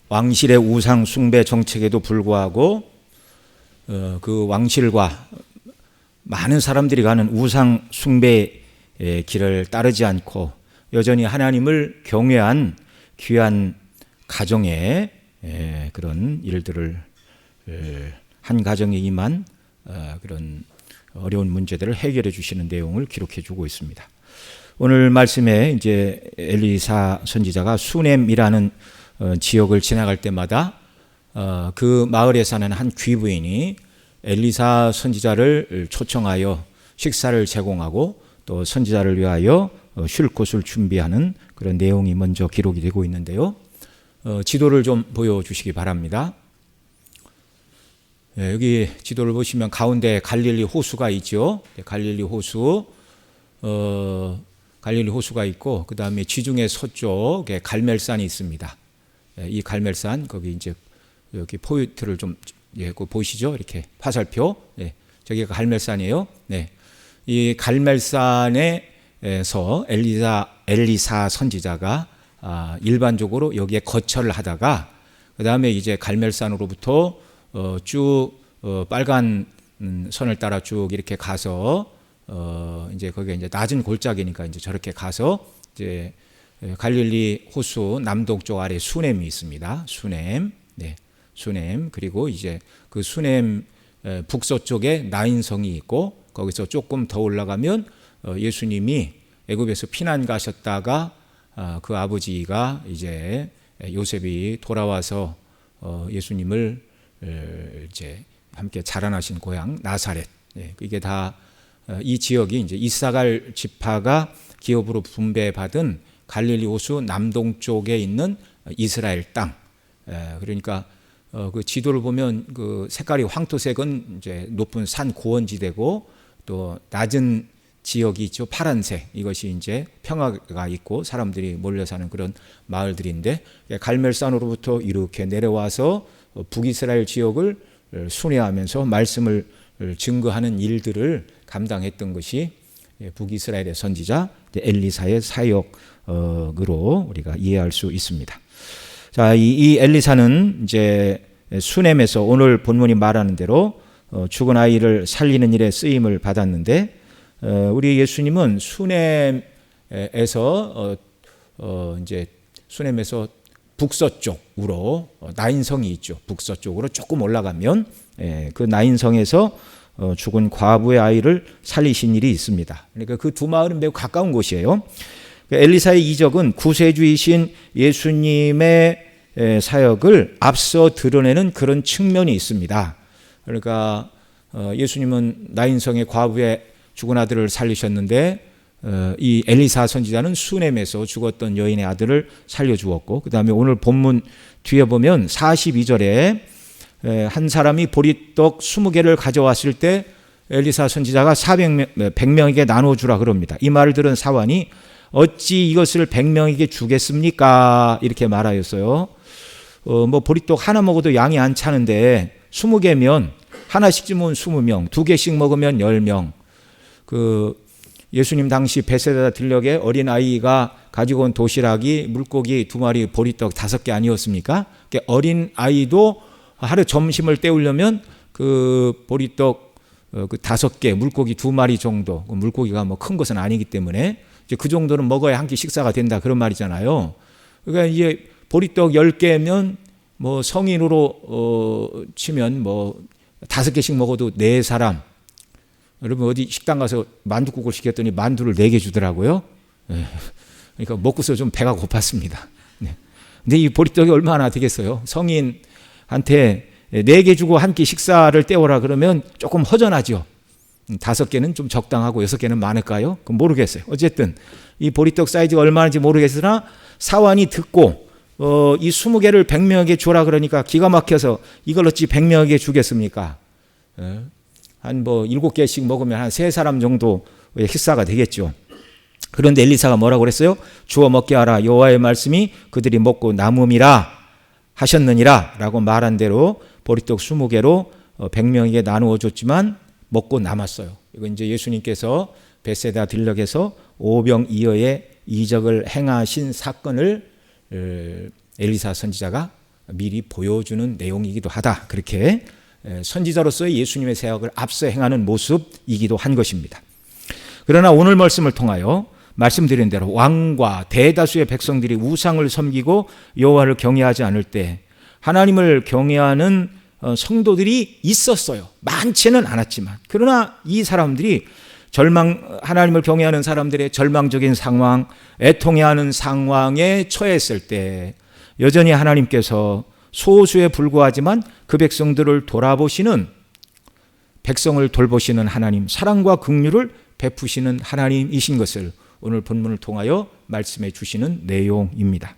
왕실의 우상 숭배 정책에도 불구하고 그 왕실과 많은 사람들이 가는 우상 숭배의 길을 따르지 않고 여전히 하나님을 경외한 귀한 가정의 그런 일들을 한 가정에 임한 그런 어려운 문제들을 해결해 주시는 내용을 기록해 주고 있습니다. 오늘 말씀에 이제 엘리사 선지자가 수넴이라는 지역을 지나갈 때마다 그 마을에 사는 한 귀부인이 엘리사 선지자를 초청하여 식사를 제공하고 또 선지자를 위하여 쉴 곳을 준비하는 그런 내용이 먼저 기록이 되고 있는데요. 지도를 좀 보여주시기 바랍니다. 여기 지도를 보시면 가운데 갈릴리 호수가 있죠. 갈릴리 호수, 갈릴리 호수가 있고 그 다음에 지중해 서쪽에 갈멜산이 있습니다. 이 갈멜산 거기 이제 여기 포인트를 좀 보시죠. 이렇게 화살표. 저기가 갈멜산이에요. 이 갈멜산에서 엘리사 선지자가 일반적으로 여기에 거처를 하다가 그 다음에 이제 갈멜산으로부터 쭉 빨간 선을 따라 쭉 이렇게 가서 이제 거기가 이제 낮은 골짜기니까 이제 저렇게 가서 이제 갈릴리 호수 남동쪽 아래 수넴이 있습니다. 수넴, 수넴. 그리고 이제 그 수넴 북서쪽에 나인성이 있고 거기서 조금 더 올라가면 예수님이 애굽에서 피난 가셨다가 그 아버지가 이제 요셉이 돌아와서 예수님을 이제 함께 자라나신 고향 나사렛. 이게 다 이 지역이 이제 이사갈 지파가 기업으로 분배받은 갈릴리 호수 남동쪽에 있는 이스라엘 땅. 그러니까 그 지도를 보면 그 색깔이 황토색은 이제 높은 산 고원지대고 또 낮은 지역이 있죠. 파란색. 이것이 이제 평화가 있고 사람들이 몰려 사는 그런 마을들인데 갈멜산으로부터 이렇게 내려와서 북이스라엘 지역을 순회하면서 말씀을 증거하는 일들을 감당했던 것이 북이스라엘의 선지자 엘리사의 사역으로 우리가 이해할 수 있습니다. 자, 이 엘리사는 이제 수넴에서 오늘 본문이 말하는 대로 죽은 아이를 살리는 일에 쓰임을 받았는데 우리 예수님은 수넴에서 이제 수넴에서 북서쪽으로 나인성이 있죠. 북서쪽으로 조금 올라가면 그 나인성에서 죽은 과부의 아이를 살리신 일이 있습니다. 그러니까 그 두 마을은 매우 가까운 곳이에요. 엘리사의 이적은 구세주이신 예수님의 사역을 앞서 드러내는 그런 측면이 있습니다. 그러니까 예수님은 나인성의 과부의 죽은 아들을 살리셨는데 이 엘리사 선지자는 수넴에서 죽었던 여인의 아들을 살려주었고 그 다음에 오늘 본문 뒤에 보면 42절에 한 사람이 보리떡 20개를 가져왔을 때 엘리사 선지자가 100명에게 나눠주라 그럽니다. 이 말을 들은 사환이 어찌 이것을 100명에게 주겠습니까? 이렇게 말하였어요. 뭐 보리떡 하나 먹어도 양이 안 차는데 20개면 하나씩 주면 20명, 2개씩 먹으면 10명. 예수님 당시 베세다 들녘에 어린아이가 가지고 온 도시락이 물고기 2마리, 보리떡 5개 아니었습니까? 어린아이도 하루 점심을 때우려면 그 보리떡 그 5개, 물고기 2마리 정도, 물고기가 뭐 큰 것은 아니기 때문에 이제 그 정도는 먹어야 한 끼 식사가 된다 그런 말이잖아요. 그러니까 이제 보리떡 10개면 뭐 성인으로 치면 뭐 5개씩 먹어도 4사람. 여러분 어디 식당 가서 만둣국을 시켰더니 만두를 4개 주더라고요. 그러니까 먹고서 좀 배가 고팠습니다. 근데 이 보리떡이 얼마나 되겠어요? 성인한테 4개 주고 한 끼 식사를 때워라 그러면 조금 허전하죠. 5개는 좀 적당하고 6개는 많을까요? 그건 모르겠어요. 어쨌든 이 보리떡 사이즈가 얼마인지 모르겠으나 사환이 듣고 이 20개를 100명에게 주라 그러니까 기가 막혀서 이걸 어찌 100명에게 주겠습니까? 한 뭐 7개씩 먹으면 한 3사람 정도의 식사가 되겠죠. 그런데 엘리사가 뭐라고 그랬어요? 주워 먹게 하라. 여호와의 말씀이 그들이 먹고 남음이라 하셨느니라 라고 말한 대로 보리떡 20개로 100명에게 나누어 줬지만 먹고 남았어요. 이건 이제 예수님께서 베세다 들녘에서 오병이어의 이적을 행하신 사건을 엘리사 선지자가 미리 보여주는 내용이기도 하다. 그렇게 선지자로서의 예수님의 사역을 앞서 행하는 모습이기도 한 것입니다. 그러나 오늘 말씀을 통하여 말씀드린 대로 왕과 대다수의 백성들이 우상을 섬기고 여호와를 경외하지 않을 때 하나님을 경외하는 성도들이 있었어요. 많지는 않았지만. 그러나 이 사람들이 하나님을 경외하는 사람들의 절망적인 상황, 애통해하는 상황에 처했을 때 여전히 하나님께서 소수에 불과하지만 그 백성들을 돌아보시는, 백성을 돌보시는 하나님, 사랑과 긍휼을 베푸시는 하나님이신 것을 오늘 본문을 통하여 말씀해 주시는 내용입니다.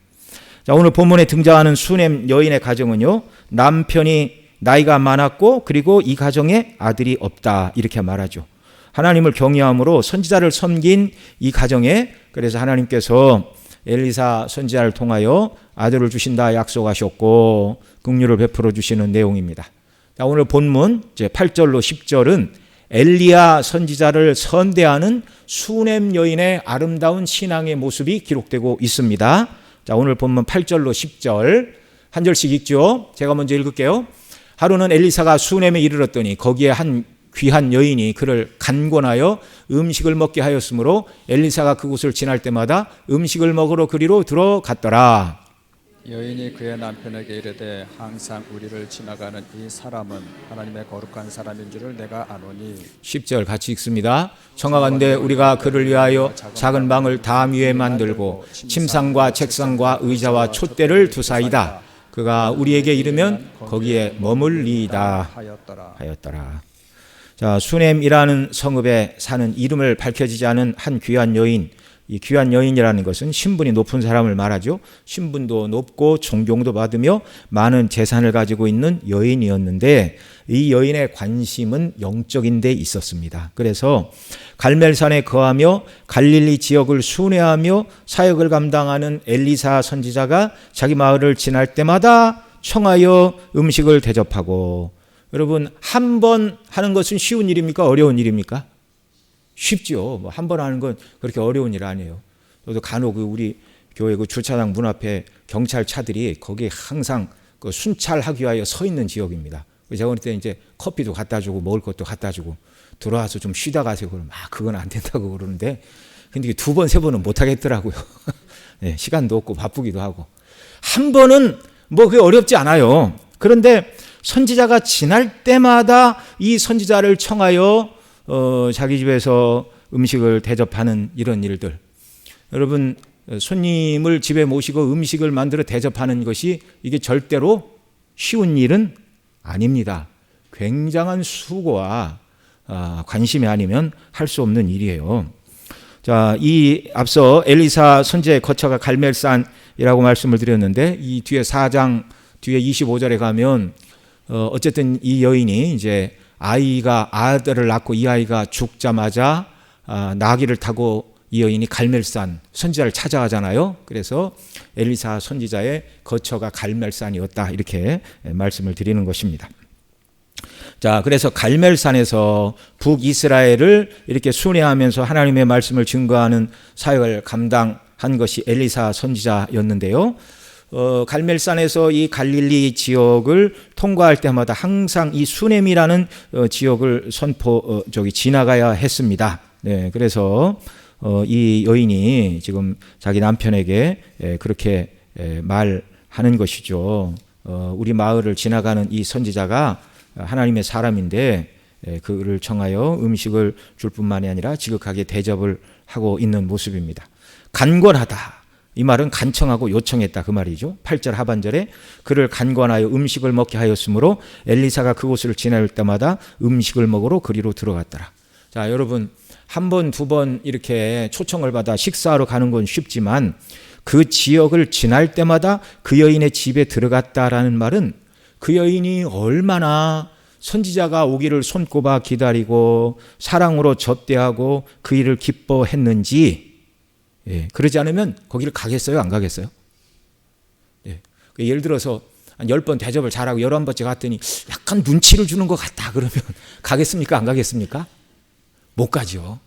자, 오늘 본문에 등장하는 수넴 여인의 가정은요, 남편이 나이가 많았고 그리고 이 가정에 아들이 없다 이렇게 말하죠. 하나님을 경외함으로 선지자를 섬긴 이 가정에, 그래서 하나님께서 엘리사 선지자를 통하여 아들을 주신다 약속하셨고 긍휼을 베풀어 주시는 내용입니다. 자, 오늘 본문 이제 8절로 10절은 엘리야 선지자를 선대하는 수넴 여인의 아름다운 신앙의 모습이 기록되고 있습니다. 자, 오늘 본문 8절로 10절 한 절씩 읽죠. 제가 먼저 읽을게요. 하루는 엘리사가 수넴에 이르렀더니 거기에 한 귀한 여인이 그를 간권하여 음식을 먹게 하였으므로 엘리사가 그곳을 지날 때마다 음식을 먹으러 그리로 들어갔더라. 여인이 그의 남편에게 이르되 항상 우리를 지나가는 이 사람은 하나님의 거룩한 사람인 줄을 내가 아노니. 10절 같이 읽습니다. 청하건대 우리가 그를 위하여 작은 방을 담 위에 만들고 침상과 책상과 의자와 촛대를 두사이다. 그가 우리에게 이르면 거기에 머물리이다 하였더라. 자, 수넴이라는 성읍에 사는 이름을 밝혀지지 않은 한 귀한 여인, 이 귀한 여인이라는 것은 신분이 높은 사람을 말하죠. 신분도 높고 존경도 받으며 많은 재산을 가지고 있는 여인이었는데 이 여인의 관심은 영적인 데 있었습니다. 그래서 갈멜산에 거하며 갈릴리 지역을 순회하며 사역을 감당하는 엘리사 선지자가 자기 마을을 지날 때마다 청하여 음식을 대접하고, 여러분 한 번 하는 것은 쉬운 일입니까? 어려운 일입니까? 쉽죠. 뭐 한 번 하는 건 그렇게 어려운 일 아니에요. 저도 간혹 우리 교회 그 주차장 문 앞에 경찰차들이 거기에 항상 그 순찰하기 위하여 서 있는 지역입니다. 제가 그럴 때 이제 커피도 갖다 주고 먹을 것도 갖다 주고 들어와서 좀 쉬다 가세요. 그러면 그건 안 된다고 그러는데, 근데 두 번, 세 번은 못 하겠더라고요. 네, 시간도 없고 바쁘기도 하고. 한 번은 뭐 그게 어렵지 않아요. 그런데 선지자가 지날 때마다 이 선지자를 청하여 자기 집에서 음식을 대접하는 이런 일들. 여러분, 손님을 집에 모시고 음식을 만들어 대접하는 것이 이게 절대로 쉬운 일은 아닙니다. 굉장한 수고와 관심이 아니면 할 수 없는 일이에요. 자, 이 앞서 엘리사 선지자의 거처가 갈멜산이라고 말씀을 드렸는데, 이 뒤에 4장 뒤에 25절에 가면 어쨌든 이 여인이 이제 아들을 낳고 이 아이가 죽자마자 나귀를 타고 이 여인이 갈멜산 선지자를 찾아가잖아요. 그래서 엘리사 선지자의 거처가 갈멜산이었다 이렇게 말씀을 드리는 것입니다. 자, 그래서 갈멜산에서 북이스라엘을 이렇게 순회하면서 하나님의 말씀을 증거하는 사역을 감당한 것이 엘리사 선지자였는데요. 갈멜산에서 이 갈릴리 지역을 통과할 때마다 항상 이 수넴이라는 지역을 지나가야 했습니다. 네, 그래서 이 여인이 지금 자기 남편에게 그렇게 말하는 것이죠. 우리 마을을 지나가는 이 선지자가 하나님의 사람인데 그를 청하여 음식을 줄 뿐만이 아니라 지극하게 대접을 하고 있는 모습입니다. 간권하다. 이 말은 간청하고 요청했다 그 말이죠. 8절 하반절에 그를 간권하여 음식을 먹게 하였으므로 엘리사가 그곳을 지날 때마다 음식을 먹으러 그리로 들어갔더라. 자, 여러분 한 번, 두 번 이렇게 초청을 받아 식사하러 가는 건 쉽지만 그 지역을 지날 때마다 그 여인의 집에 들어갔다라는 말은 그 여인이 얼마나 선지자가 오기를 손꼽아 기다리고 사랑으로 접대하고 그 일을 기뻐했는지, 그러지 않으면 거기를 가겠어요? 안 가겠어요? 예를 들어서 한 10번 대접을 잘하고 11번째 갔더니 약간 눈치를 주는 것 같다 그러면 가겠습니까? 안 가겠습니까? 못 가죠.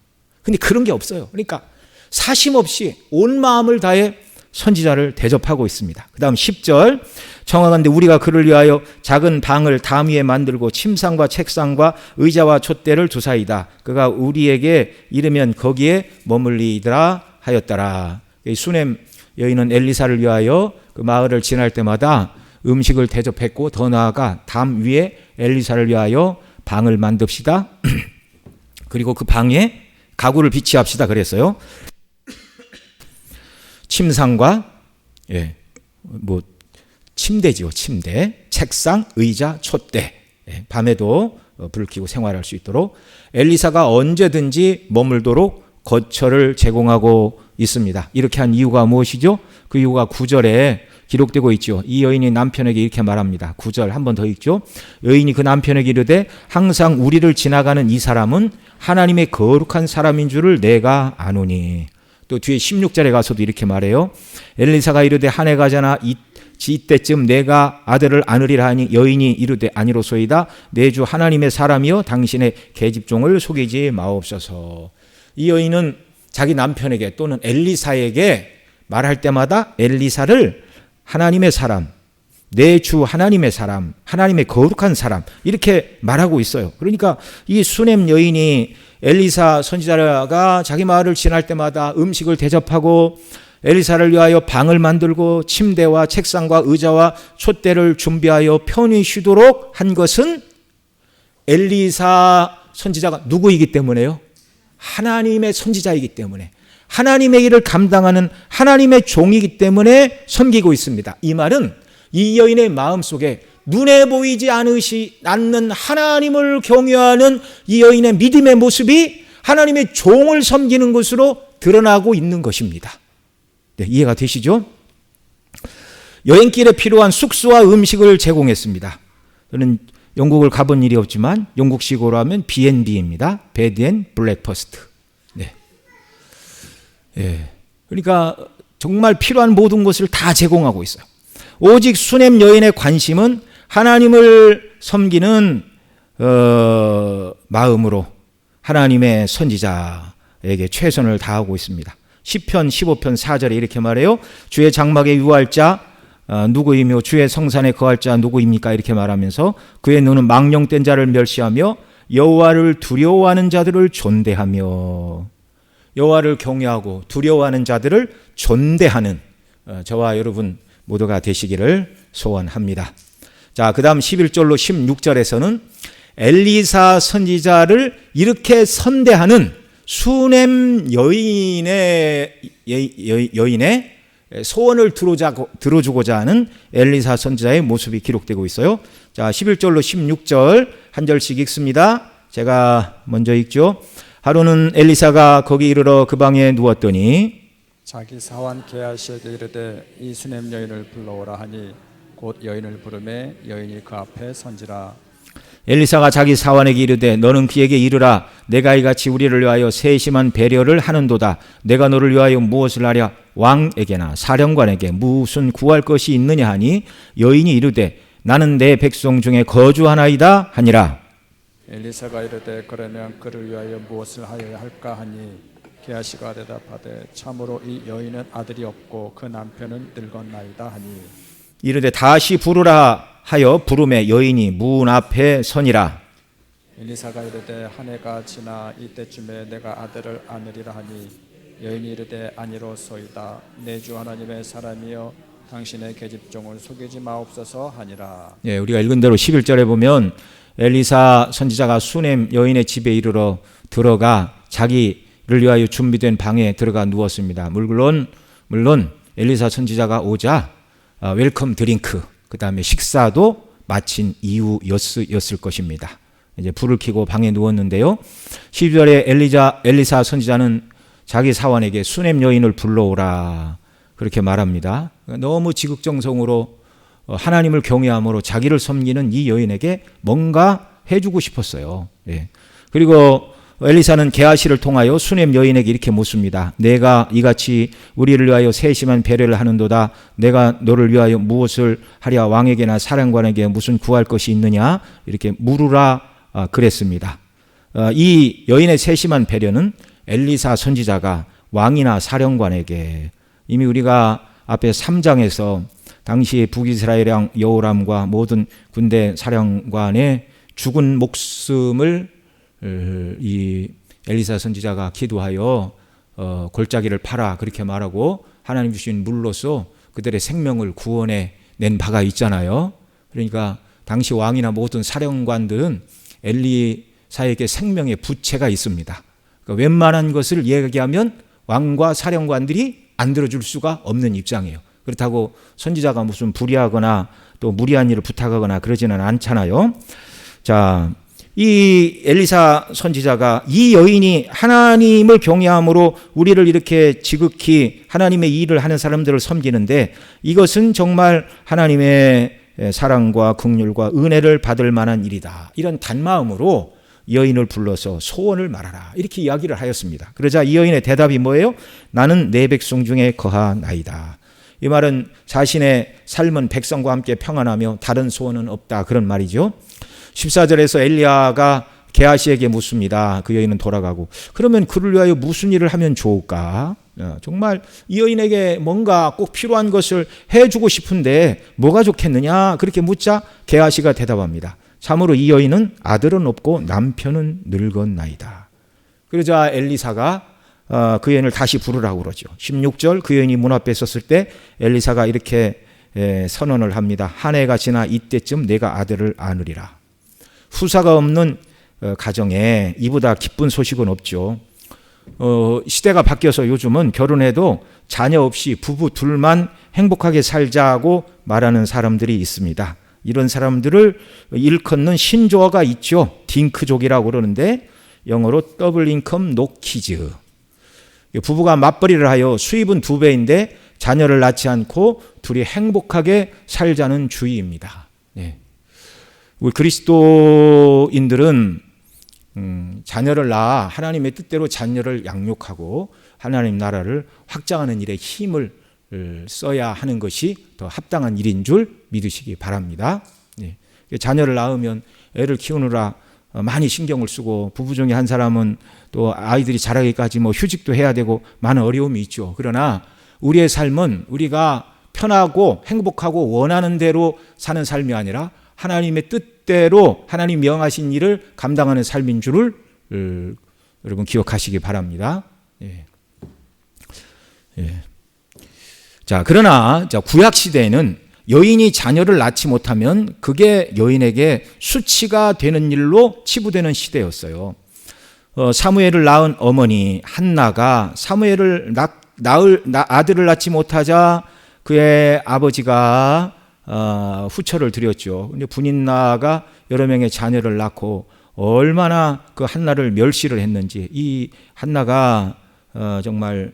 근데 그런 게 없어요. 그러니까 사심 없이 온 마음을 다해 선지자를 대접하고 있습니다. 그 다음 10절 청하건대 우리가 그를 위하여 작은 방을 담 위에 만들고 침상과 책상과 의자와 촛대를 두사이다. 그가 우리에게 이르면 거기에 머물리더라 하였더라. 수넴 여인은 엘리사를 위하여 그 마을을 지날 때마다 음식을 대접했고 더 나아가 담 위에 엘리사를 위하여 방을 만듭시다. 그리고 그 방에 가구를 비치합시다 그랬어요. 침상과 침대지요. 침대, 책상, 의자, 촛대. 밤에도 불을 켜고 생활할 수 있도록 엘리사가 언제든지 머물도록 거처를 제공하고 있습니다. 이렇게 한 이유가 무엇이죠? 그 이유가 9절에 기록되고 있죠. 이 여인이 남편에게 이렇게 말합니다. 9절 한 번 더 읽죠. 여인이 그 남편에게 이르되 항상 우리를 지나가는 이 사람은 하나님의 거룩한 사람인 줄을 내가 아노니. 또 뒤에 16절에 가서도 이렇게 말해요. 엘리사가 이르되 한 해가 지나 이때쯤 내가 아들을 안으리라 하니 여인이 이르되 아니로소이다. 내 주 하나님의 사람이여 당신의 계집종을 속이지 마옵소서. 이 여인은 자기 남편에게 또는 엘리사에게 말할 때마다 엘리사를 하나님의 사람, 내 주 하나님의 사람, 하나님의 거룩한 사람 이렇게 말하고 있어요. 그러니까 이 수넴 여인이 엘리사 선지자가 자기 마을을 지날 때마다 음식을 대접하고 엘리사를 위하여 방을 만들고 침대와 책상과 의자와 촛대를 준비하여 편히 쉬도록 한 것은 엘리사 선지자가 누구이기 때문에요? 하나님의 선지자이기 때문에, 하나님의 일을 감당하는 하나님의 종이기 때문에 섬기고 있습니다. 이 말은 이 여인의 마음속에 눈에 보이지 않는 하나님을 경외하는 이 여인의 믿음의 모습이 하나님의 종을 섬기는 것으로 드러나고 있는 것입니다. 네, 이해가 되시죠? 여행길에 필요한 숙소와 음식을 제공했습니다. 저는 영국을 가본 일이 없지만 영국식으로 하면 B&B입니다. Bed and Breakfast. 네. 그러니까 정말 필요한 모든 것을 다 제공하고 있어요. 오직 수넴 여인의 관심은 하나님을 섬기는 마음으로 하나님의 선지자에게 최선을 다하고 있습니다. 시편 15편 4절에 이렇게 말해요. 주의 장막에 유할 자 누구이며 주의 성산에 거할 자 누구입니까? 이렇게 말하면서 그의 눈은 망령된 자를 멸시하며 여호와를 두려워하는 자들을 존대하며, 여호와를 경외하고 두려워하는 자들을 존대하는 저와 여러분 모두가 되시기를 소원합니다. 자, 그 다음 11절로 16절에서는 엘리사 선지자를 이렇게 선대하는 수넴 여인의 소원을 들어주고자 하는 엘리사 선지자의 모습이 기록되고 있어요. 자, 11절로 16절 한 절씩 읽습니다. 제가 먼저 읽죠. 하루는 엘리사가 거기 이르러 그 방에 누웠더니 자기 사환 게하시에게 이르되 이 수넴 여인을 불러오라 하니 곧 여인을 부르매 여인이 그 앞에 선지라. 엘리사가 자기 사환에게 이르되 너는 그에게 이르라. 내가 이같이 우리를 위하여 세심한 배려를 하는도다. 내가 너를 위하여 무엇을 하랴? 왕에게나 사령관에게 무슨 구할 것이 있느냐 하니 여인이 이르되 나는 내 백성 중에 거주하나이다 하니라. 엘리사가 이르되 그러면 그를 위하여 무엇을 하여야 할까 하니 게하시가 대답하되 참으로 이 여인은 아들이 없고 그 남편은 늙었나이다 하니 이르되 다시 부르라 하여 부르매 여인이 문 앞에 서니라. 엘리사가 이르되 한 해가 지나 이때쯤에 내가 아들을 안으리라 하니 여인이 이르되 아니로소이다. 내 주 하나님의 사람이여 당신의 계집종을 속이지 마옵소서 하니라. 예, 우리가 읽은 대로 11절에 보면 엘리사 선지자가 수넴 여인의 집에 이르러 들어가 자기를 위하여 준비된 방에 들어가 누웠습니다. 물론 엘리사 선지자가 오자 웰컴 드링크, 그 다음에 식사도 마친 이후였을 것입니다. 이제 불을 켜고 방에 누웠는데요. 12절에 엘리사 선지자는 자기 사환에게 수넴 여인을 불러오라 그렇게 말합니다. 너무 지극정성으로 하나님을 경외함으로 자기를 섬기는 이 여인에게 뭔가 해주고 싶었어요. 예. 그리고 엘리사는 게하시를 통하여 수넴 여인에게 이렇게 묻습니다. 내가 이같이 우리를 위하여 세심한 배려를 하는도다. 내가 너를 위하여 무엇을 하랴? 왕에게나 사령관에게 무슨 구할 것이 있느냐? 이렇게 물으라 그랬습니다. 이 여인의 세심한 배려는 엘리사 선지자가 왕이나 사령관에게, 이미 우리가 앞에 3장에서 당시 북이스라엘왕 여호람과 모든 군대 사령관의 죽은 목숨을 이 엘리사 선지자가 기도하여 골짜기를 팔아 그렇게 말하고 하나님 주신 물로서 그들의 생명을 구원해 낸 바가 있잖아요. 그러니까 당시 왕이나 모든 사령관들은 엘리사에게 생명의 부채가 있습니다. 그러니까 웬만한 것을 얘기하면 왕과 사령관들이 안 들어줄 수가 없는 입장이에요. 그렇다고 선지자가 무슨 불의하거나 또 무리한 일을 부탁하거나 그러지는 않잖아요. 자, 이 엘리사 선지자가 이 여인이 하나님을 경외함으로 우리를 이렇게 지극히 하나님의 일을 하는 사람들을 섬기는데 이것은 정말 하나님의 사랑과 긍휼과 은혜를 받을 만한 일이다. 이런 단마음으로 여인을 불러서 소원을 말하라 이렇게 이야기를 하였습니다. 그러자 이 여인의 대답이 뭐예요? 나는 내 백성 중에 거하나이다. 이 말은 자신의 삶은 백성과 함께 평안하며 다른 소원은 없다 그런 말이죠. 14절에서 엘리야가 게하시에게 묻습니다. 그 여인은 돌아가고 그러면 그를 위하여 무슨 일을 하면 좋을까? 정말 이 여인에게 뭔가 꼭 필요한 것을 해주고 싶은데 뭐가 좋겠느냐 그렇게 묻자 게하시가 대답합니다. 참으로 이 여인은 아들은 없고 남편은 늙었나이다. 그러자 엘리사가 그 여인을 다시 부르라고 그러죠. 16절 그 여인이 문 앞에 섰을 때 엘리사가 이렇게 선언을 합니다. 한 해가 지나 이때쯤 내가 아들을 안으리라. 후사가 없는 가정에 이보다 기쁜 소식은 없죠. 시대가 바뀌어서 요즘은 결혼해도 자녀 없이 부부 둘만 행복하게 살자고 말하는 사람들이 있습니다. 이런 사람들을 일컫는 신조어가 있죠. 딩크족이라고 그러는데 영어로 더블 인컴 노 키즈. 부부가 맞벌이를 하여 수입은 2배인데 자녀를 낳지 않고 둘이 행복하게 살자는 주의입니다. 네. 우리 그리스도인들은 자녀를 낳아 하나님의 뜻대로 자녀를 양육하고 하나님 나라를 확장하는 일에 힘을 써야 하는 것이 더 합당한 일인 줄 믿으시기 바랍니다. 네. 자녀를 낳으면 애를 키우느라 많이 신경을 쓰고 부부 중에 한 사람은 또 아이들이 자라기까지 뭐 휴직도 해야 되고 많은 어려움이 있죠. 그러나 우리의 삶은 우리가 편하고 행복하고 원하는 대로 사는 삶이 아니라 하나님의 뜻대로 하나님 명하신 일을 감당하는 삶인 줄을 여러분 기억하시기 바랍니다. 예. 예. 자, 그러나 구약 시대에는 여인이 자녀를 낳지 못하면 그게 여인에게 수치가 되는 일로 치부되는 시대였어요. 사무엘을 낳은 어머니 한나가 사무엘을 아들을 낳지 못하자 그의 아버지가 후처를 드렸죠. 근데 분인나가 여러 명의 자녀를 낳고 얼마나 그 한나를 멸시를 했는지 이 한나가 정말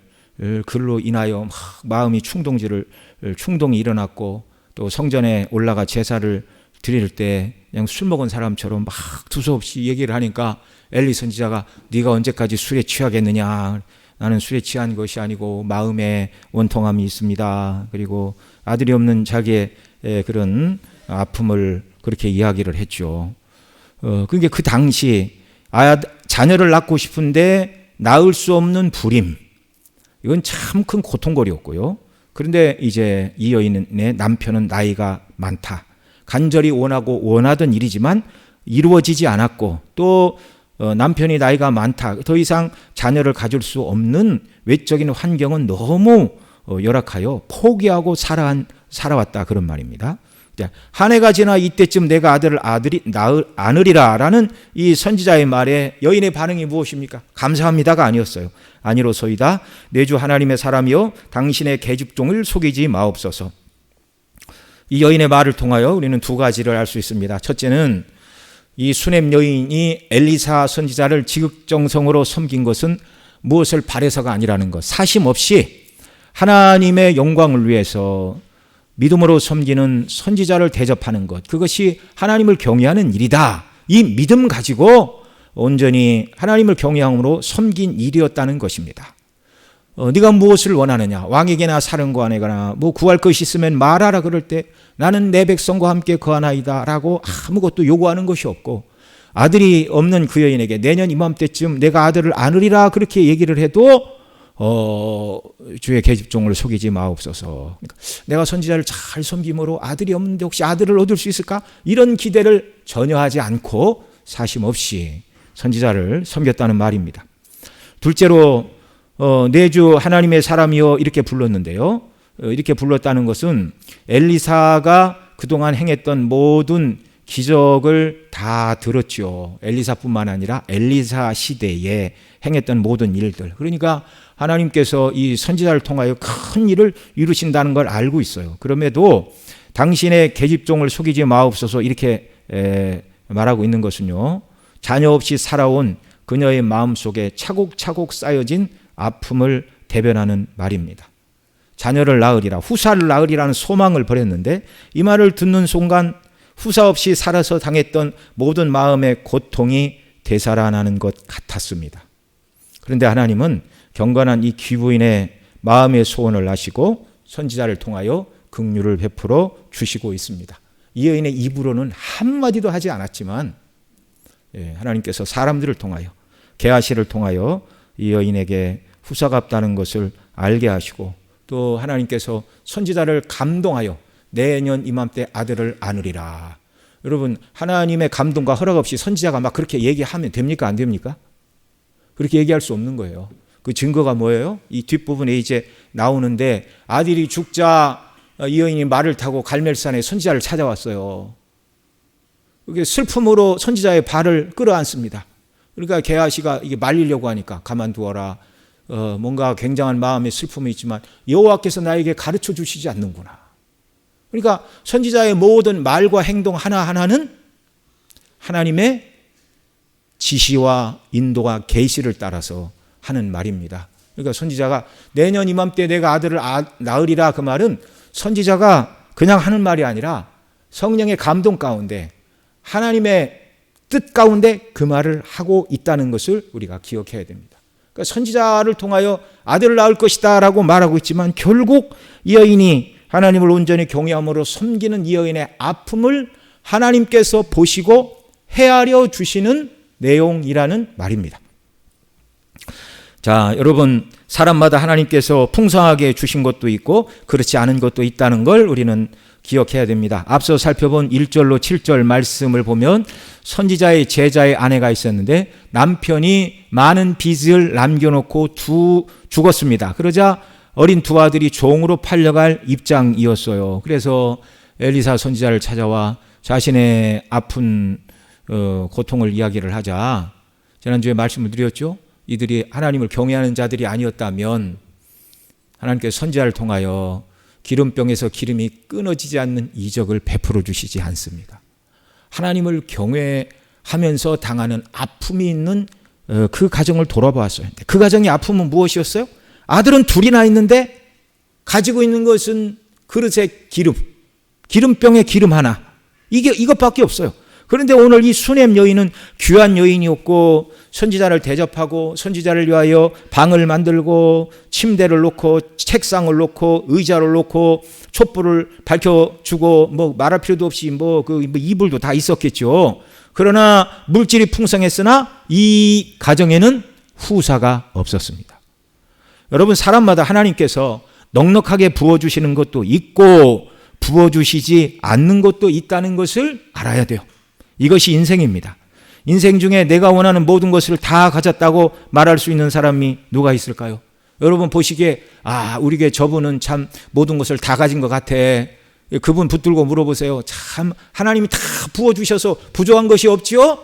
그로 인하여 막 마음이 충동이 일어났고 또 성전에 올라가 제사를 드릴 때 그냥 술 먹은 사람처럼 막 두서없이 얘기를 하니까 엘리 선지자가 네가 언제까지 술에 취하겠느냐. 나는 술에 취한 것이 아니고 마음에 원통함이 있습니다. 그리고 아들이 없는 자기의 그런 아픔을 그렇게 이야기를 했죠. 그게 그 당시 자녀를 낳고 싶은데 낳을 수 없는 불임. 이건 참 큰 고통거리였고요. 그런데 이제 이 여인의 남편은 나이가 많다. 간절히 원하고 원하던 일이지만 이루어지지 않았고 또 남편이 나이가 많다. 더 이상 자녀를 가질 수 없는 외적인 환경은 너무 열악하여 포기하고 살아왔다 그런 말입니다. 한 해가 지나 이때쯤 내가 아들을 안으리라 라는 이 선지자의 말에 여인의 반응이 무엇입니까? 감사합니다가 아니었어요. 아니로소이다. 내 주 하나님의 사람이여 당신의 계집종을 속이지 마옵소서. 이 여인의 말을 통하여 우리는 두 가지를 알 수 있습니다. 첫째는 이 수넴 여인이 엘리사 선지자를 지극정성으로 섬긴 것은 무엇을 바래서가 아니라는 것. 사심 없이 하나님의 영광을 위해서 믿음으로 섬기는 선지자를 대접하는 것. 그것이 하나님을 경외하는 일이다. 이 믿음 가지고 온전히 하나님을 경외함으로 섬긴 일이었다는 것입니다. 네가 무엇을 원하느냐? 왕에게나 사령관에게나 뭐 구할 것이 있으면 말하라 그럴 때 나는 내 백성과 함께 거하나이다 라고 아무것도 요구하는 것이 없고 아들이 없는 그 여인에게 내년 이맘때쯤 내가 아들을 안으리라 그렇게 얘기를 해도 주의 계집종을 속이지 마옵소서. 그러니까 내가 선지자를 잘 섬김으로 아들이 없는데 혹시 아들을 얻을 수 있을까? 이런 기대를 전혀 하지 않고 사심 없이 선지자를 섬겼다는 말입니다. 둘째로 내주 하나님의 사람이여 이렇게 불렀는데요. 이렇게 불렀다는 것은 엘리사가 그동안 행했던 모든 기적을 다 들었죠. 엘리사뿐만 아니라 엘리사 시대에 행했던 모든 일들. 그러니까 하나님께서 이 선지자를 통하여 큰 일을 이루신다는 걸 알고 있어요. 그럼에도 당신의 계집종을 속이지 마옵소서 이렇게 말하고 있는 것은요. 자녀 없이 살아온 그녀의 마음속에 차곡차곡 쌓여진 아픔을 대변하는 말입니다. 자녀를 낳으리라, 후사를 낳으리라는 소망을 버렸는데 이 말을 듣는 순간 후사 없이 살아서 당했던 모든 마음의 고통이 되살아나는 것 같았습니다. 그런데 하나님은 경건한 이 귀부인의 마음의 소원을 아시고 선지자를 통하여 긍휼을 베풀어 주시고 있습니다. 이 여인의 입으로는 한마디도 하지 않았지만 하나님께서 사람들을 통하여 게하시를 통하여 이 여인에게 후사가 없다는 것을 알게 하시고 또 하나님께서 선지자를 감동하여 내년 이맘때 아들을 안으리라. 여러분 하나님의 감동과 허락 없이 선지자가 막 그렇게 얘기하면 됩니까? 안 됩니까? 그렇게 얘기할 수 없는 거예요. 그 증거가 뭐예요? 이 뒷부분에 이제 나오는데 아들이 죽자 이 여인이 말을 타고 갈멜산에 선지자를 찾아왔어요. 그게 슬픔으로 선지자의 발을 끌어안습니다. 그러니까 게하시가 이게 말리려고 하니까 가만두어라. 뭔가 굉장한 마음의 슬픔이 있지만 여호와께서 나에게 가르쳐 주시지 않는구나. 그러니까 선지자의 모든 말과 행동 하나하나는 하나님의 지시와 인도와 계시를 따라서 하는 말입니다. 그러니까 선지자가 내년 이맘때 내가 아들을 낳으리라 그 말은 선지자가 그냥 하는 말이 아니라 성령의 감동 가운데 하나님의 뜻 가운데 그 말을 하고 있다는 것을 우리가 기억해야 됩니다. 그러니까 선지자를 통하여 아들을 낳을 것이다 라고 말하고 있지만 결국 이 여인이 하나님을 온전히 경외함으로 섬기는 이 여인의 아픔을 하나님께서 보시고 헤아려 주시는 내용이라는 말입니다. 자, 여러분 사람마다 하나님께서 풍성하게 주신 것도 있고 그렇지 않은 것도 있다는 걸 우리는 기억해야 됩니다. 앞서 살펴본 1절로 7절 말씀을 보면 선지자의 제자의 아내가 있었는데 남편이 많은 빚을 남겨놓고 죽었습니다. 그러자 어린 두 아들이 종으로 팔려갈 입장이었어요. 그래서 엘리사 선지자를 찾아와 자신의 아픈 고통을 이야기를 하자 지난주에 말씀을 드렸죠. 이들이 하나님을 경외하는 자들이 아니었다면 하나님께서 선지자를 통하여 기름병에서 기름이 끊어지지 않는 이적을 베풀어 주시지 않습니다. 하나님을 경외하면서 당하는 아픔이 있는 그 가정을 돌아보았어요. 그 가정의 아픔은 무엇이었어요? 아들은 둘이나 있는데 가지고 있는 것은 그릇에 기름병에 기름 하나. 이것밖에 없어요. 그런데 오늘 이 수넴 여인은 귀한 여인이었고 선지자를 대접하고 선지자를 위하여 방을 만들고 침대를 놓고 책상을 놓고 의자를 놓고 촛불을 밝혀주고 뭐 말할 필요도 없이 이불도 다 있었겠죠. 그러나 물질이 풍성했으나 이 가정에는 후사가 없었습니다. 여러분 사람마다 하나님께서 넉넉하게 부어주시는 것도 있고 부어주시지 않는 것도 있다는 것을 알아야 돼요. 이것이 인생입니다. 인생 중에 내가 원하는 모든 것을 다 가졌다고 말할 수 있는 사람이 누가 있을까요? 여러분 보시기에 우리 교회 저분은 참 모든 것을 다 가진 것 같아. 그분 붙들고 물어보세요. 참 하나님이 다 부어주셔서 부족한 것이 없지요?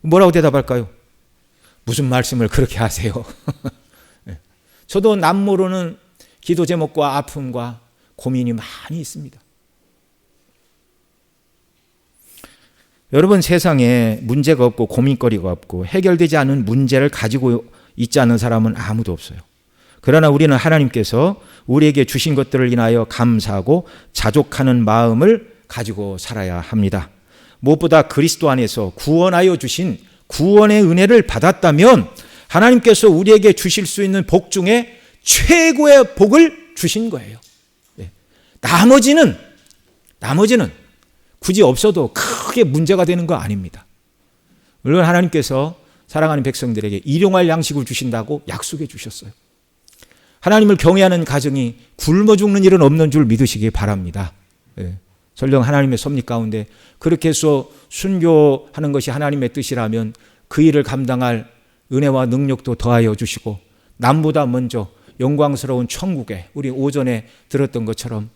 뭐라고 대답할까요? 무슨 말씀을 그렇게 하세요? 저도 남모르는 기도 제목과 아픔과 고민이 많이 있습니다. 여러분 세상에 문제가 없고 고민거리가 없고 해결되지 않은 문제를 가지고 있지 않은 사람은 아무도 없어요. 그러나 우리는 하나님께서 우리에게 주신 것들을 인하여 감사하고 자족하는 마음을 가지고 살아야 합니다. 무엇보다 그리스도 안에서 구원하여 주신 구원의 은혜를 받았다면 하나님께서 우리에게 주실 수 있는 복 중에 최고의 복을 주신 거예요. 나머지는 굳이 없어도 크게 문제가 되는 거 아닙니다. 물론 하나님께서 사랑하는 백성들에게 일용할 양식을 주신다고 약속해 주셨어요. 하나님을 경외하는 가정이 굶어 죽는 일은 없는 줄 믿으시기 바랍니다. 예. 설령 하나님의 섭리 가운데 그렇게 해서 순교하는 것이 하나님의 뜻이라면 그 일을 감당할 은혜와 능력도 더하여 주시고 남보다 먼저 영광스러운 천국에 우리 오전에 들었던 것처럼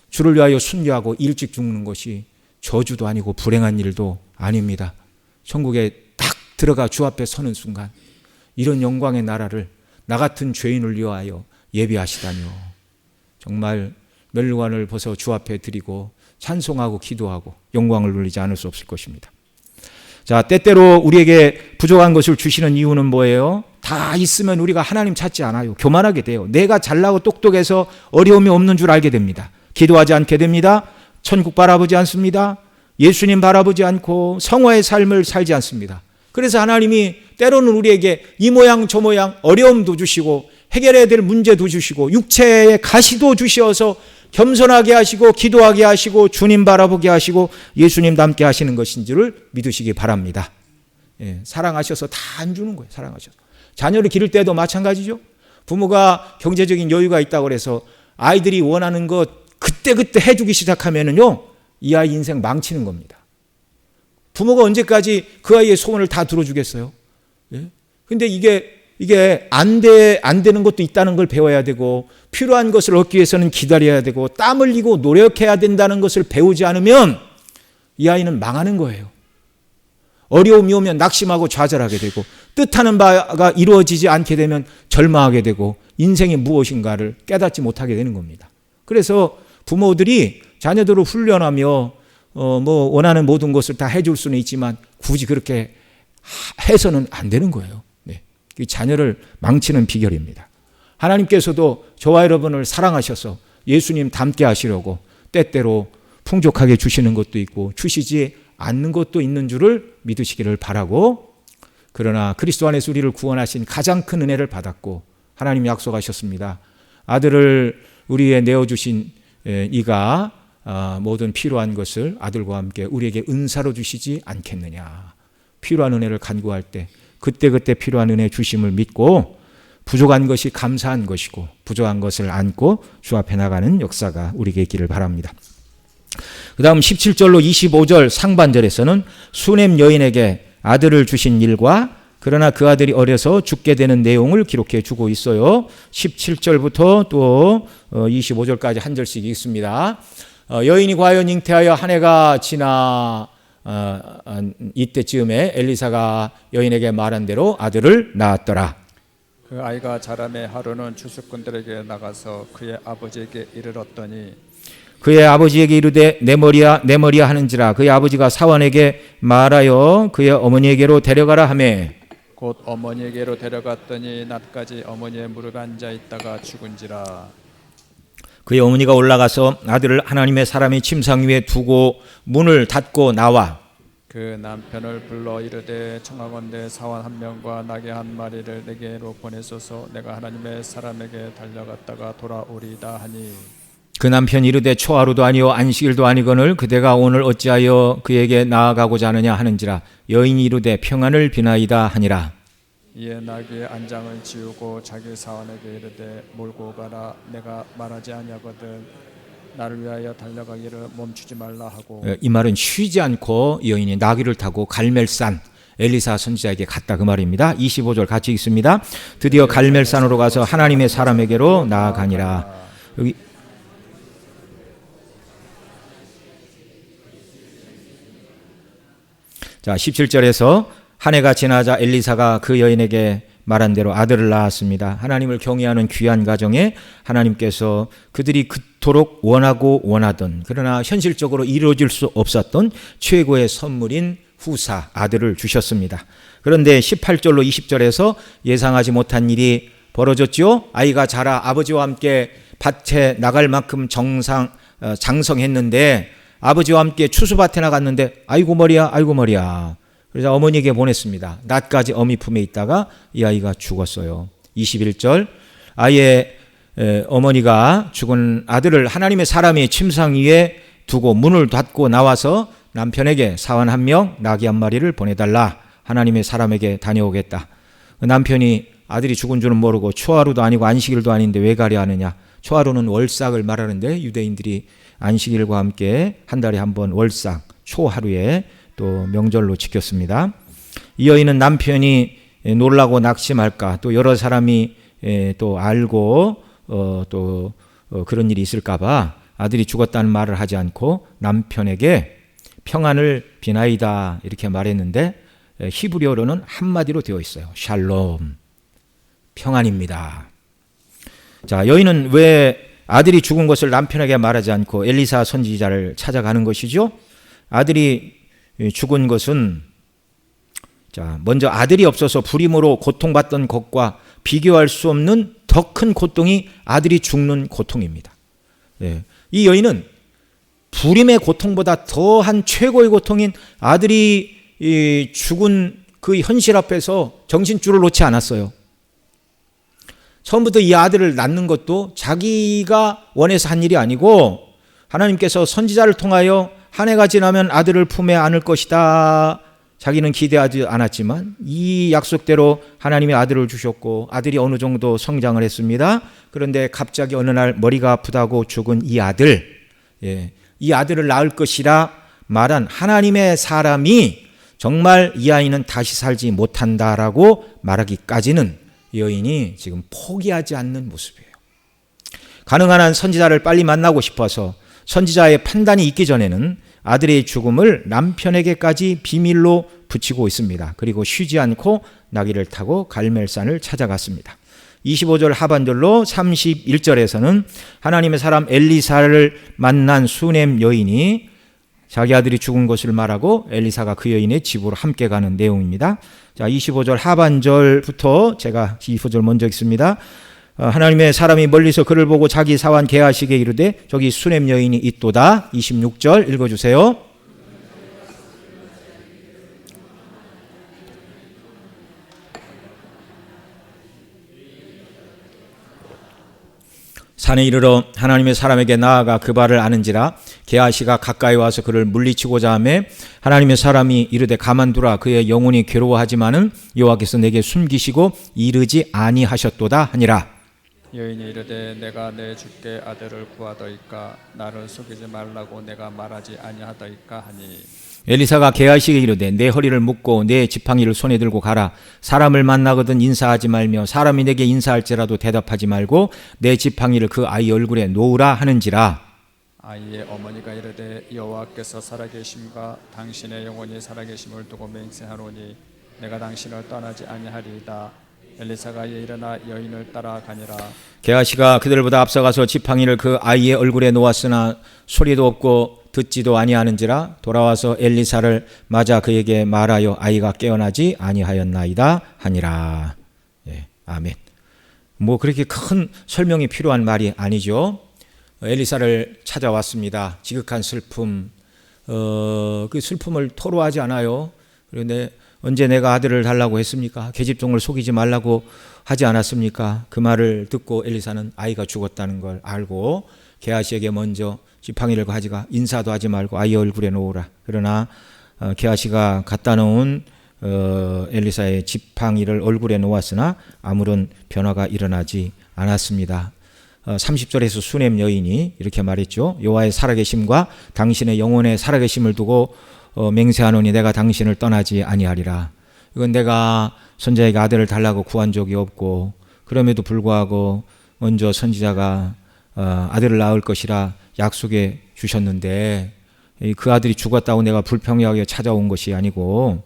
주를 위하여 순교하고 일찍 죽는 것이 저주도 아니고 불행한 일도 아닙니다. 천국에 딱 들어가 주 앞에 서는 순간 이런 영광의 나라를 나 같은 죄인을 위하여 예비하시다뇨. 정말 멸관을 벗어 주 앞에 드리고 찬송하고 기도하고 영광을 돌리지 않을 수 없을 것입니다. 자, 때때로 우리에게 부족한 것을 주시는 이유는 뭐예요? 다 있으면 우리가 하나님 찾지 않아요. 교만하게 돼요. 내가 잘나고 똑똑해서 어려움이 없는 줄 알게 됩니다. 기도하지 않게 됩니다. 천국 바라보지 않습니다. 예수님 바라보지 않고 성화의 삶을 살지 않습니다. 그래서 하나님이 때로는 우리에게 이 모양 저 모양 어려움도 주시고 해결해야 될 문제도 주시고 육체의 가시도 주셔서 겸손하게 하시고 기도하게 하시고 주님 바라보게 하시고 예수님 닮게 하시는 것인 줄을 믿으시기 바랍니다. 예, 사랑하셔서 다 안 주는 거예요. 사랑하셔서. 자녀를 기를 때도 마찬가지죠. 부모가 경제적인 여유가 있다고 해서 아이들이 원하는 것 그때그때 해주기 시작하면은요, 이 아이 인생 망치는 겁니다. 부모가 언제까지 그 아이의 소원을 다 들어주겠어요? 예? 근데 이게 안 되는 것도 있다는 걸 배워야 되고 필요한 것을 얻기 위해서는 기다려야 되고 땀 흘리고 노력해야 된다는 것을 배우지 않으면 이 아이는 망하는 거예요. 어려움이 오면 낙심하고 좌절하게 되고 뜻하는 바가 이루어지지 않게 되면 절망하게 되고 인생이 무엇인가를 깨닫지 못하게 되는 겁니다. 그래서 부모들이 자녀들을 훈련하며 뭐 원하는 모든 것을 다 해줄 수는 있지만 굳이 그렇게 해서는 안 되는 거예요. 네. 자녀를 망치는 비결입니다. 하나님께서도 저와 여러분을 사랑하셔서 예수님 닮게 하시려고 때때로 풍족하게 주시는 것도 있고 주시지 않는 것도 있는 줄을 믿으시기를 바라고, 그러나 그리스도 안에서 우리를 구원하신 가장 큰 은혜를 받았고 하나님이 약속하셨습니다. 아들을 우리에 내어주신 이가 모든 필요한 것을 아들과 함께 우리에게 은사로 주시지 않겠느냐. 필요한 은혜를 간구할 때 그때그때 필요한 은혜 주심을 믿고 부족한 것이 감사한 것이고 부족한 것을 안고 주 앞에 나가는 역사가 우리에게 있기를 바랍니다. 그 다음 17절로 25절 상반절에서는 수넴 여인에게 아들을 주신 일과 그러나 그 아들이 어려서 죽게 되는 내용을 기록해 주고 있어요. 17절부터 또 25절까지 한 절씩 읽습니다. 여인이 과연 잉태하여 한 해가 지나 이때쯤에 엘리사가 여인에게 말한 대로 아들을 낳았더라. 그 아이가 자라매 하루는 주수꾼들에게 나가서 그의 아버지에게 이르렀더니 그의 아버지에게 이르되 내 머리야 내 머리야 하는지라. 그의 아버지가 사환에게 말하여 그의 어머니에게로 데려가라 하매 곧 어머니에게로 데려갔더니 낮까지 어머니의 무릎에 앉아 있다가 죽은지라. 그의 어머니가 올라가서 아들을 하나님의 사람이 침상 위에 두고 문을 닫고 나와 그 남편을 불러 이르되 청하건대 사환 한 명과 나귀 한 마리를 내게로 보내소서. 내가 하나님의 사람에게 달려갔다가 돌아오리이다 하니 그 남편이 이르되 초하루도 아니요 안식일도 아니거늘 그대가 오늘 어찌하여 그에게 나아가고자 하느냐 하는지라. 여인이 이르되 평안을 비나이다 하니라. 이에 나귀의 안장을 지우고 자기 사환에게 이르되 몰고 가라. 내가 말하지 아니하거든 나를 위하여 달려가기를 멈추지 말라 하고. 이 말은 쉬지 않고 여인이 나귀를 타고 갈멜산 엘리사 선지자에게 갔다 그 말입니다. 25절 같이 읽습니다. 드디어 갈멜산으로 가서 하나님의 사람에게로 나아가니라. 여기 자 17절에서 한 해가 지나자 엘리사가 그 여인에게 말한 대로 아들을 낳았습니다. 하나님을 경외하는 귀한 가정에 하나님께서 그들이 그토록 원하고 원하던 그러나 현실적으로 이루어질 수 없었던 최고의 선물인 후사 아들을 주셨습니다. 그런데 18절로 20절에서 예상하지 못한 일이 벌어졌죠. 아이가 자라 아버지와 함께 밭에 나갈 만큼 장성했는데 아버지와 함께 추수밭에 나갔는데 아이고 머리야. 그래서 어머니에게 보냈습니다. 낮까지 어미 품에 있다가 이 아이가 죽었어요. 21절 아이의 어머니가 죽은 아들을 하나님의 사람이 침상 위에 두고 문을 닫고 나와서 남편에게 사환 한 명 나귀 한 마리를 보내달라. 하나님의 사람에게 다녀오겠다. 남편이 아들이 죽은 줄은 모르고 초하루도 아니고 안식일도 아닌데 왜 가려 하느냐. 초하루는 월삭을 말하는데 유대인들이 안식일과 함께 한 달에 한 번 월삭 초하루에 또 명절로 지켰습니다. 이 여인은 남편이 놀라고 낙심할까, 또 여러 사람이 또 알고 또 그런 일이 있을까봐 아들이 죽었다는 말을 하지 않고 남편에게 평안을 비나이다 이렇게 말했는데, 히브리어로는 한마디로 되어 있어요. 샬롬, 평안입니다. 자, 여인은 왜 아들이 죽은 것을 남편에게 말하지 않고 엘리사 선지자를 찾아가는 것이죠? 아들이 죽은 것은, 자, 먼저 아들이 없어서 불임으로 고통받던 것과 비교할 수 없는 더 큰 고통이 아들이 죽는 고통입니다. 이 여인은 불임의 고통보다 더한 최고의 고통인 아들이 죽은 그 현실 앞에서 정신줄을 놓지 않았어요. 처음부터 이 아들을 낳는 것도 자기가 원해서 한 일이 아니고 하나님께서 선지자를 통하여 한 해가 지나면 아들을 품에 안을 것이다. 자기는 기대하지 않았지만 이 약속대로 하나님이 아들을 주셨고 아들이 어느 정도 성장을 했습니다. 그런데 갑자기 어느 날 머리가 아프다고 죽은 이 아들, 이 아들을 낳을 것이라 말한 하나님의 사람이 정말 이 아이는 다시 살지 못한다라고 말하기까지는 여인이 지금 포기하지 않는 모습이에요. 가능한 한 선지자를 빨리 만나고 싶어서 선지자의 판단이 있기 전에는 아들의 죽음을 남편에게까지 비밀로 붙이고 있습니다. 그리고 쉬지 않고 나귀를 타고 갈멜산을 찾아갔습니다. 25절 하반절로 31절에서는 하나님의 사람 엘리사를 만난 수넴 여인이 자기 아들이 죽은 것을 말하고 엘리사가 그 여인의 집으로 함께 가는 내용입니다. 자, 25절 하반절부터 제가 25절 먼저 읽습니다. 하나님의 사람이 멀리서 그를 보고 자기 사환 게하시게 이르되 저기 수넴 여인이 있도다. 26절 읽어주세요. 산에 이르러 하나님의 사람에게 나아가 그 발을 아는지라 게하시가 가까이 와서 그를 물리치고자 하매 하나님의 사람이 이르되 가만두라 그의 영혼이 괴로워하지만은 여호와께서 내게 숨기시고 이르지 아니하셨도다 하니라. 여인이 이르되 내가 내 주께 아들을 구하더이까 나를 속이지 말라고 내가 말하지 아니하더이까 하니 엘리사가 게하시에게 이르되 내 허리를 묶고 내 지팡이를 손에 들고 가라. 사람을 만나거든 인사하지 말며 사람이 내게 인사할지라도 대답하지 말고 내 지팡이를 그 아이 얼굴에 놓으라 하는지라. 아이의 어머니가 이르되 여호와께서 살아계심과 당신의 영혼이 살아계심을 두고 맹세하노니 내가 당신을 떠나지 아니하리이다. 엘리사가 이에 일어나 여인을 따라가니라. 게하시가 그들보다 앞서가서 지팡이를 그 아이의 얼굴에 놓았으나 소리도 없고 듣지도 아니하는지라. 돌아와서 엘리사를 맞아 그에게 말하여 아이가 깨어나지 아니하였나이다 하니라. 아멘. 뭐 그렇게 큰 설명이 필요한 말이 아니죠. 엘리사를 찾아왔습니다. 지극한 슬픔, 그 슬픔을 토로하지 않아요. 그런데 언제 내가 아들을 달라고 했습니까? 계집종을 속이지 말라고 하지 않았습니까? 그 말을 듣고 엘리사는 아이가 죽었다는 걸 알고 게하시에게 먼저 지팡이를 가져가 인사도 하지 말고 아이 얼굴에 놓으라. 그러나 게하시가 갖다 놓은 엘리사의 지팡이를 얼굴에 놓았으나 아무런 변화가 일어나지 않았습니다. 30절에서 수넴 여인이 이렇게 말했죠. 여호와의 살아계심과 당신의 영혼의 살아계심을 두고 맹세하노니 내가 당신을 떠나지 아니하리라. 이건 내가 선지자에게 아들을 달라고 구한 적이 없고 그럼에도 불구하고 먼저 선지자가 아들을 낳을 것이라 약속해 주셨는데 그 아들이 죽었다고 내가 불평하게 찾아온 것이 아니고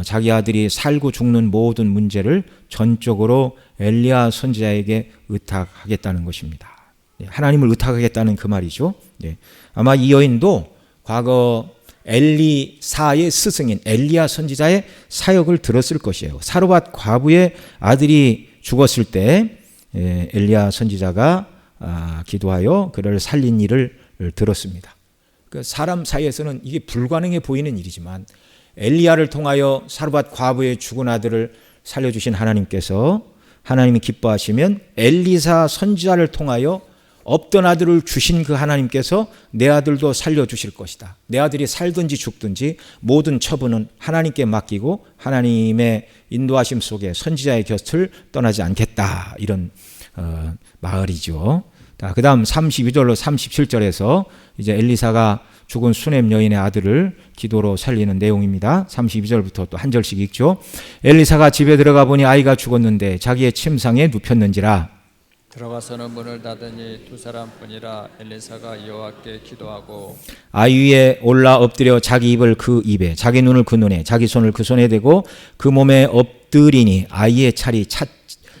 자기 아들이 살고 죽는 모든 문제를 전적으로 엘리야 선지자에게 의탁하겠다는 것입니다. 하나님을 의탁하겠다는 그 말이죠. 아마 이 여인도 과거 엘리사의 스승인 엘리야 선지자의 사역을 들었을 것이에요. 사르밧 과부의 아들이 죽었을 때 엘리야 선지자가 기도하여 그를 살린 일을 들었습니다. 그 사람 사이에서는 이게 불가능해 보이는 일이지만 엘리야를 통하여 사르밧 과부의 죽은 아들을 살려주신 하나님께서 하나님이 기뻐하시면 엘리사 선지자를 통하여 없던 아들을 주신 그 하나님께서 내 아들도 살려주실 것이다. 내 아들이 살든지 죽든지 모든 처분은 하나님께 맡기고 하나님의 인도하심 속에 선지자의 곁을 떠나지 않겠다. 이런 말이죠. 그 다음 32절로 37절에서 이제 엘리사가 죽은 수넴 여인의 아들을 기도로 살리는 내용입니다. 32절부터 또 한 절씩 읽죠. 엘리사가 집에 들어가 보니 아이가 죽었는데 자기의 침상에 눕혔는지라. 들어가서는 문을 닫으니 두 사람뿐이라. 엘리사가 여호와께 기도하고 아이 위에 올라 엎드려 자기 입을 그 입에, 자기 눈을 그 눈에, 자기 손을 그 손에 대고 그 몸에 엎드리니 아이의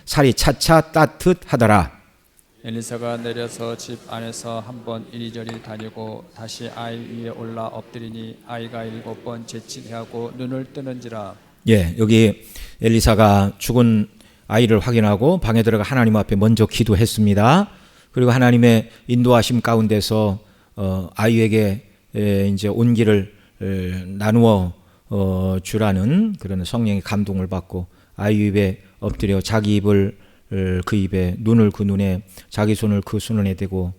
살이 차차 따뜻하더라. 엘리사가 내려서 집 안에서 한번 이리저리 다니고 다시 아이 위에 올라 엎드리니 아이가 7번 재치기하고 눈을 뜨는지라. 예, 여기 엘리사가 죽은 아이를 확인하고 방에 들어가 하나님 앞에 먼저 기도했습니다. 그리고 하나님의 인도하심 가운데서 아이에게 이제 온기를 나누어 주라는 그런 성령의 감동을 받고 아이 입에 엎드려 자기 입을 그 입에, 눈을 그 눈에, 자기 손을 그 손에 대고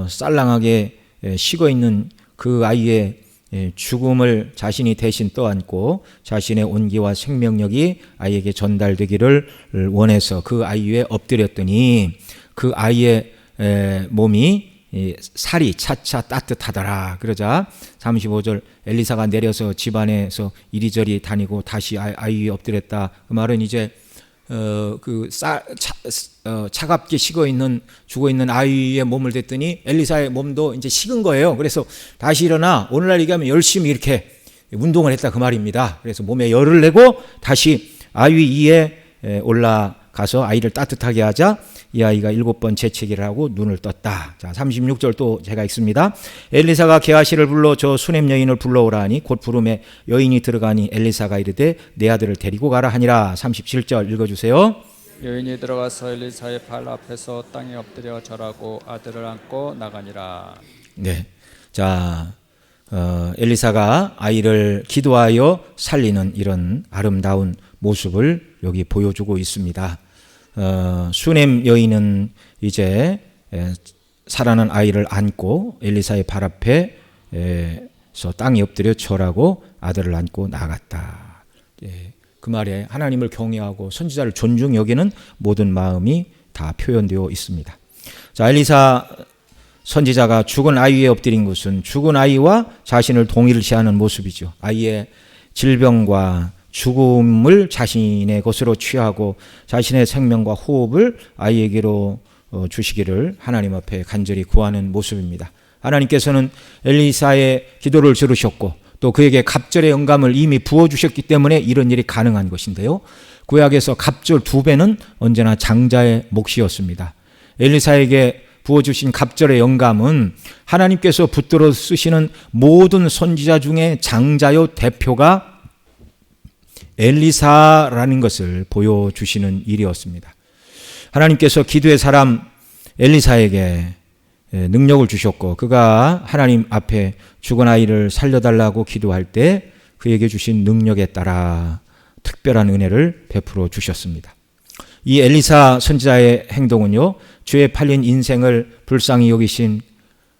쌀랑하게 식어 있는 그 아이의 죽음을 자신이 대신 떠안고 자신의 온기와 생명력이 아이에게 전달되기를 원해서 그 아이 위에 엎드렸더니 그 아이의 몸이 살이 차차 따뜻하더라. 그러자 35절 엘리사가 내려서 집안에서 이리저리 다니고 다시 아이 위에 엎드렸다. 그 말은 이제 차갑게 죽어 있는 아이의 몸을 댔더니 엘리사의 몸도 이제 식은 거예요. 그래서 다시 일어나 오늘날 얘기하면 열심히 이렇게 운동을 했다 그 말입니다. 그래서 몸에 열을 내고 다시 아이 위에 올라가서 아이를 따뜻하게 하자 이 아이가 7번 재채기를 하고 눈을 떴다. 자, 36절 또 제가 읽습니다. 엘리사가 게하시를 불러 저 수넴 여인을 불러오라 하니 곧 부름에 여인이 들어가니 엘리사가 이르되 내 아들을 데리고 가라 하니라. 37절 읽어주세요. 여인이 들어가서 엘리사의 발 앞에서 땅에 엎드려 절하고 아들을 안고 나가니라. 네, 자 엘리사가 아이를 기도하여 살리는 이런 아름다운 모습을 여기 보여주고 있습니다. 수넴 여인은 이제 살아난 아이를 안고 엘리사의 발 앞에서 땅에 엎드려 절하고 아들을 안고 나갔다. 그 말에 하나님을 경외하고 선지자를 존중 여기는 모든 마음이 다 표현되어 있습니다. 자, 엘리사 선지자가 죽은 아이 위에 엎드린 것은 죽은 아이와 자신을 동일시하는 모습이죠. 아이의 질병과 죽음을 자신의 것으로 취하고 자신의 생명과 호흡을 아이에게로 주시기를 하나님 앞에 간절히 구하는 모습입니다. 하나님께서는 엘리사의 기도를 들으셨고 또 그에게 갑절의 영감을 이미 부어주셨기 때문에 이런 일이 가능한 것인데요. 구약에서 갑절 2배는 언제나 장자의 몫이었습니다. 엘리사에게 부어주신 갑절의 영감은 하나님께서 붙들어 쓰시는 모든 선지자 중에 장자요 대표가 엘리사라는 것을 보여주시는 일이었습니다. 하나님께서 기도의 사람 엘리사에게 능력을 주셨고 그가 하나님 앞에 죽은 아이를 살려달라고 기도할 때 그에게 주신 능력에 따라 특별한 은혜를 베풀어 주셨습니다. 이 엘리사 선지자의 행동은요, 죄에 팔린 인생을 불쌍히 여기신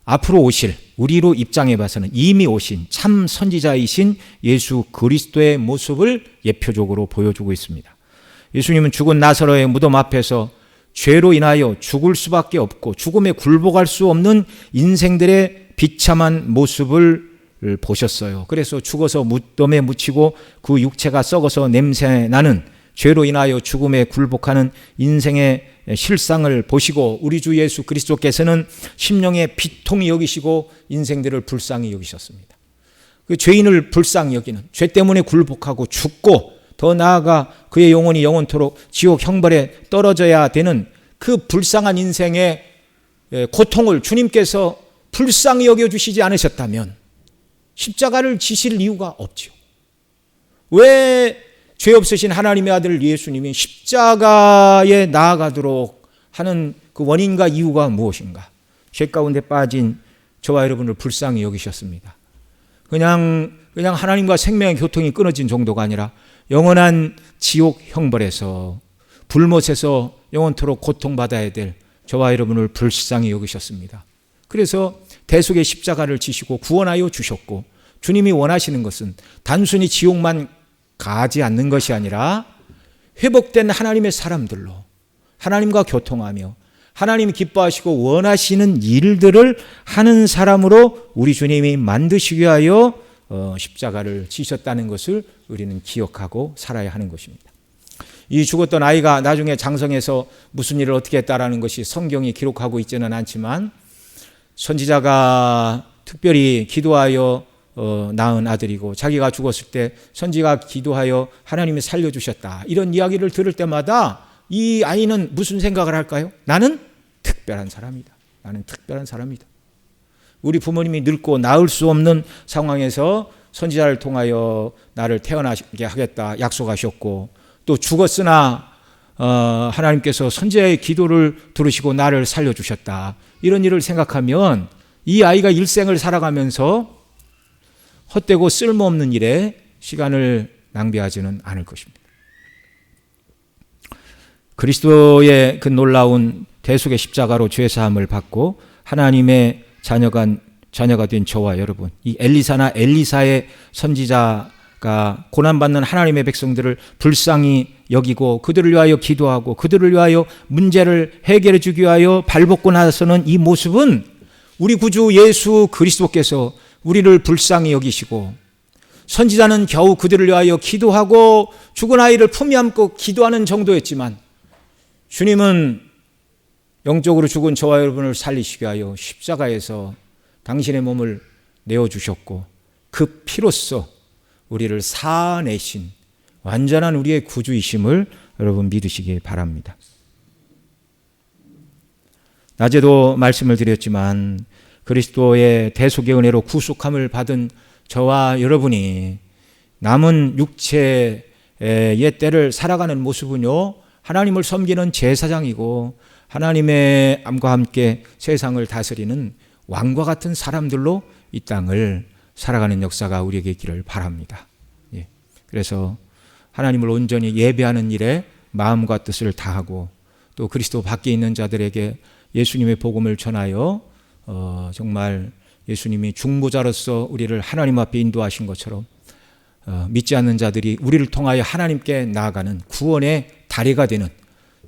앞으로 오실, 우리로 입장해 봐서는 이미 오신 참 선지자이신 예수 그리스도의 모습을 예표적으로 보여주고 있습니다. 예수님은 죽은 나사로의 무덤 앞에서 죄로 인하여 죽을 수밖에 없고 죽음에 굴복할 수 없는 인생들의 비참한 모습을 보셨어요. 그래서 죽어서 무덤에 묻히고 그 육체가 썩어서 냄새나는 죄로 인하여 죽음에 굴복하는 인생의 실상을 보시고 우리 주 예수 그리스도께서는 심령의 비통히 여기시고 인생들을 불쌍히 여기셨습니다. 그 죄인을 불쌍히 여기는, 죄 때문에 굴복하고 죽고 더 나아가 그의 영혼이 영원토록 지옥 형벌에 떨어져야 되는 그 불쌍한 인생의 고통을 주님께서 불쌍히 여겨주시지 않으셨다면 십자가를 지실 이유가 없죠. 왜 죄 없으신 하나님의 아들 예수님이 십자가에 나아가도록 하는 그 원인과 이유가 무엇인가? 죄 가운데 빠진 저와 여러분을 불쌍히 여기셨습니다. 그냥 하나님과 생명의 교통이 끊어진 정도가 아니라 영원한 지옥 형벌에서 불못에서 영원토록 고통받아야 될 저와 여러분을 불쌍히 여기셨습니다. 그래서 대속의 십자가를 지시고 구원하여 주셨고, 주님이 원하시는 것은 단순히 지옥만 가지 않는 것이 아니라 회복된 하나님의 사람들로 하나님과 교통하며 하나님이 기뻐하시고 원하시는 일들을 하는 사람으로 우리 주님이 만드시기 위하여 십자가를 지셨다는 것을 우리는 기억하고 살아야 하는 것입니다. 이 죽었던 아이가 나중에 장성해서 무슨 일을 어떻게 했다라는 것이 성경이 기록하고 있지는 않지만, 선지자가 특별히 기도하여 낳은 아들이고, 자기가 죽었을 때 선지가 기도하여 하나님이 살려주셨다, 이런 이야기를 들을 때마다 이 아이는 무슨 생각을 할까요? 나는 특별한 사람이다. 나는 특별한 사람이다. 우리 부모님이 늙고 나을 수 없는 상황에서 선지자를 통하여 나를 태어나게 하겠다 약속하셨고, 또 죽었으나 하나님께서 선지자의 기도를 들으시고 나를 살려주셨다, 이런 일을 생각하면 이 아이가 일생을 살아가면서 헛되고 쓸모없는 일에 시간을 낭비하지는 않을 것입니다. 그리스도의 그 놀라운 대속의 십자가로 죄사함을 받고 하나님의 자녀가 된 저와 여러분, 이 엘리사나 엘리사의 선지자가 고난받는 하나님의 백성들을 불쌍히 여기고 그들을 위하여 기도하고 그들을 위하여 문제를 해결해 주기 위하여 발벗고 나서는 이 모습은 우리 구주 예수 그리스도께서 우리를 불쌍히 여기시고, 선지자는 겨우 그들을 위하여 기도하고 죽은 아이를 품에 안고 기도하는 정도였지만, 주님은 영적으로 죽은 저와 여러분을 살리시기 위하여 십자가에서 당신의 몸을 내어주셨고, 그 피로써 우리를 사내신 완전한 우리의 구주이심을 여러분 믿으시기 바랍니다. 낮에도 말씀을 드렸지만, 그리스도의 대속의 은혜로 구속함을 받은 저와 여러분이 남은 육체의 옛 때를 살아가는 모습은요, 하나님을 섬기는 제사장이고 하나님의 암과 함께 세상을 다스리는 왕과 같은 사람들로 이 땅을 살아가는 역사가 우리에게 있기를 바랍니다. 그래서 하나님을 온전히 예배하는 일에 마음과 뜻을 다하고, 또 그리스도 밖에 있는 자들에게 예수님의 복음을 전하여 정말 예수님이 중보자로서 우리를 하나님 앞에 인도하신 것처럼 믿지 않는 자들이 우리를 통하여 하나님께 나아가는 구원의 다리가 되는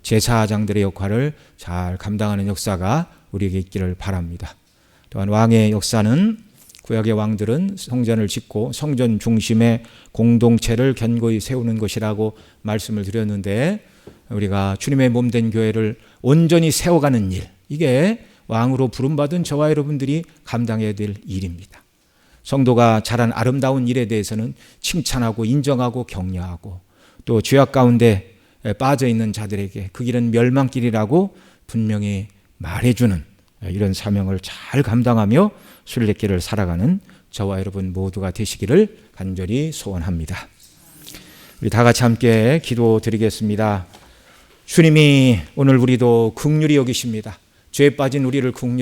제사장들의 역할을 잘 감당하는 역사가 우리에게 있기를 바랍니다. 또한 왕의 역사는, 구약의 왕들은 성전을 짓고 성전 중심의 공동체를 견고히 세우는 것이라고 말씀을 드렸는데, 우리가 주님의 몸된 교회를 온전히 세워가는 일, 이게 왕으로 부름받은 저와 여러분들이 감당해야 될 일입니다. 성도가 잘한 아름다운 일에 대해서는 칭찬하고 인정하고 격려하고, 또 죄악 가운데 빠져 있는 자들에게 그 길은 멸망길이라고 분명히 말해주는 이런 사명을 잘 감당하며 순례길을 살아가는 저와 여러분 모두가 되시기를 간절히 소원합니다. 우리 다 같이 함께 기도드리겠습니다. 주님이 오늘 우리도 긍휼히 여기십니다. 죄에 빠진 우리를 긍휼히